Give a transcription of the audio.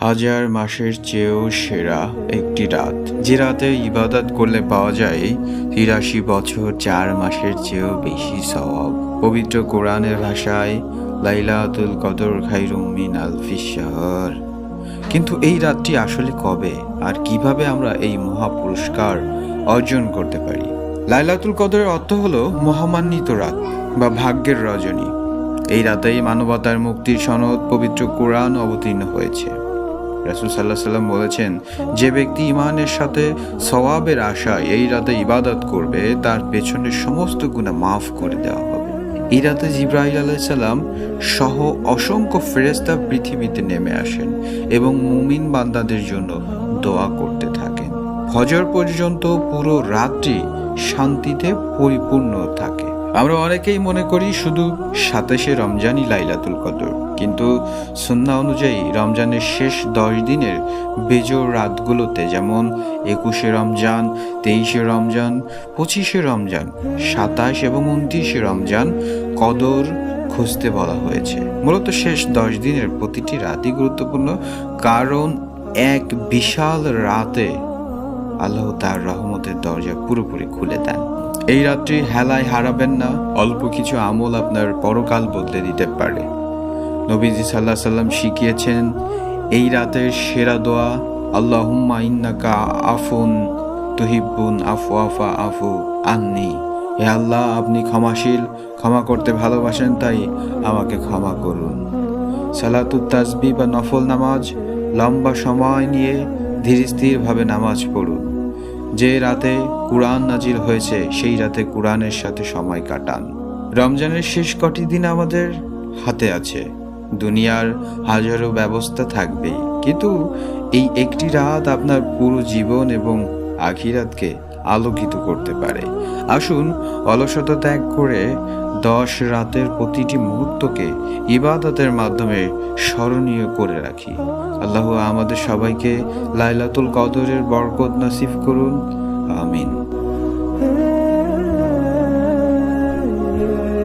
হাজার মাসের চেয়েও সেরা একটি রাত, যে রাতে ইবাদত করলে পাওয়া যায় ৮৩ বছর ৪ মাসের চেয়েও বেশি সওয়াব। পবিত্র কোরআনের ভাষায় লাইলাতুল কদর খায়রুম মিন আলফিশ শাহর। কিন্তু এই রাতটি আসলে কবে আর কিভাবে আমরা এই মহা পুরস্কার অর্জন করতে পারি? লাইলাতুল কদরের অর্থ হলো মহামান্বিত রাত বা ভাগ্যের রজনী। এই রাতেই মানবতার মুক্তির সনদ পবিত্র কোরআন অবতীর্ণ হয়েছে। রাসূল সাল্লাল্লাহু আলাইহি ওয়াসাল্লাম বলেছেন, যে ব্যক্তি ঈমানের সাথে সওয়াবের আশায় এই রাতে ইবাদত করবে তার পেছনের সমস্ত গুনাহ মাফ করে দেওয়া হবে। এই রাতে জিবরাইল আলাইহিস সালাম সহ অসংখ্য ফেরেশতা পৃথিবীতে নেমে আসেন এবং মুমিন বান্দাদের জন্য দোয়া করতে থাকেন। ফজর পর্যন্ত পুরো রাতটি শান্তিতে পরিপূর্ণ থাকে। আমরা অনেকেই মনে করি শুধু ২৭শে রমজানই লাইলাতুল কদর, কিন্তু সুন্নাহ অনুযায়ী রমজানের শেষ ১০ দিনের বেজোড় রাতগুলোতে, যেমন ২১শে রমজান, ২৩শে রমজান, ২৫শে রমজান, ২৭ এবং ২৯শে রমজান কদর খুঁজতে বলা হয়েছে। মূলত শেষ ১০ দিনের প্রতিটি রাতই গুরুত্বপূর্ণ, কারণ এক বিশাল রাতে আল্লাহ তার রহমতের দরজা পুরোপুরি খুলে দেন। এই রাত্রি হেলায় হারাবেন না। অল্প কিছু আমল আপনার পরকাল বদলে দিতে পারে। নবীজি সাল্লাল্লাহু আলাইহি সাল্লাম শিখিয়েছেন এই রাতের সেরা দোয়া, আল্লাহুম্মা ইন্নাকা আফুন তুহিব্বুন আফওয়া ফাআফু আন্নি। হে আল্লাহ, আপনি ক্ষমাশীল, ক্ষমা করতে ভালোবাসেন, তাই আমাকে ক্ষমা করুন। সালাতুত তাসবিহ বা নফল নামাজ, লম্বা সময় নিয়ে ধীরস্থিরভাবে নামাজ পড়ুন। যে রাতে কুরআন নাজিল হয়েছে সেই রাতে কুরআনের সাথে সময় কাটান। রমজানের শেষ কটি দিন আমাদের হাতে আছে। দুনিয়ার হাজারো ব্যবস্থা থাকবেই, কিন্তু এই একটি রাত আপনার পুরো জীবন এবং আখিরাতকে আলোকিত করতে পারে। আসুন অলসতা ত্যাগ করে ১০ রাতের প্রতিটি মুহূর্তকে ইবাদতের মাধ্যমে স্মরণীয় করে রাখি। আল্লাহ আমাদের সবাইকে লাইলাতুল কদরের বরকত নসিব করুন। আমিন।